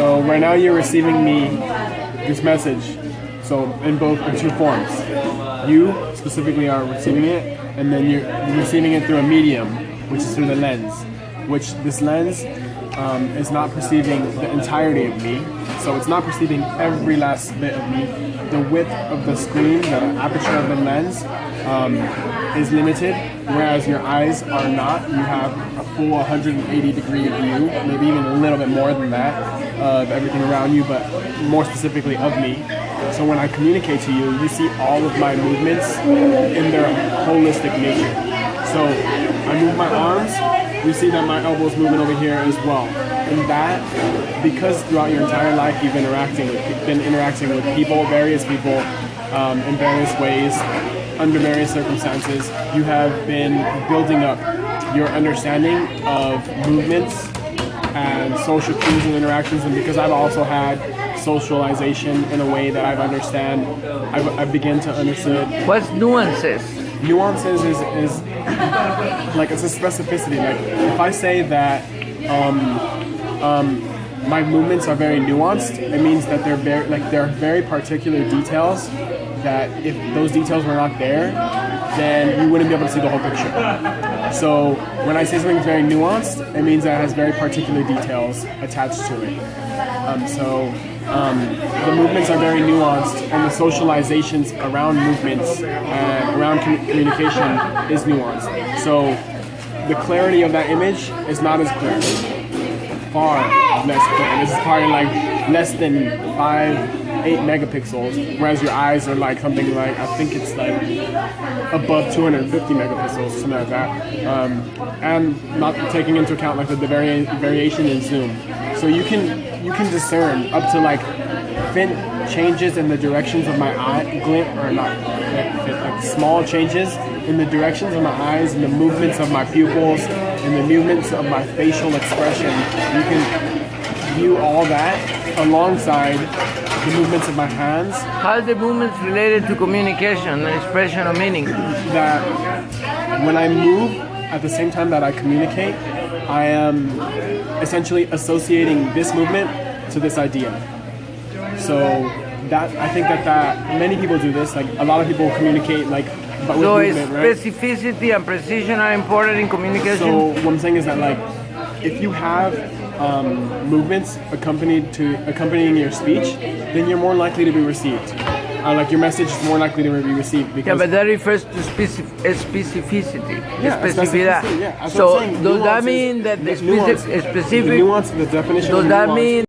So right now you're receiving me this message. So in two forms. You specifically are receiving it, and then you're receiving it through a medium, which is through the lens. Which this lens is not perceiving the entirety of me. So it's not perceiving every last bit of me. The width of the screen, the aperture of the lens, is limited, whereas your eyes are not. You have a full 180-degree view, maybe even a little bit more than that, of everything around you, but more specifically of me. So when I communicate to you, you see all of my movements in their holistic nature. So I move my arms, you see that my elbow's moving over here as well. And that, because throughout your entire life you've been interacting with people, various people, in various ways, under various circumstances, you have been building up your understanding of movements and social cues and interactions. And because I've also had socialization in a way that I've begun to understand. What's nuances? Nuances is like, it's a specificity. Like if I say that my movements are very nuanced, it means that there are very particular details that if those details were not there, then you wouldn't be able to see the whole picture. So when I say something's very nuanced, it means that it has very particular details attached to it. The movements are very nuanced, and the socializations around movements and around communication is nuanced. So the clarity of that image is not as clear. Far less clear. This is probably like less than 8 megapixels, whereas your eyes are like something like, I think it's like above 250 megapixels, something like that. And not taking into account like the variation in zoom. So you can discern up to like faint changes in the directions of my eye, like small changes in the directions of my eyes and the movements of my pupils and the movements of my facial expression. You can view all that alongside the movements of my hands. How are the movements related to communication and expression of meaning? That when I move at the same time that I communicate, I am essentially associating this movement to this idea. So that I think that many people do this. Like a lot of people communicate like, but with movement, right? Specificity and precision are important in communication. So what I'm saying is that like, if you have movements accompanying your speech, then you're more likely to be received. Like your message is more likely to be received. Because but that refers to specificity. Yeah, specificity. Yeah. So does that mean that the specific? The nuance, the definition. Does that mean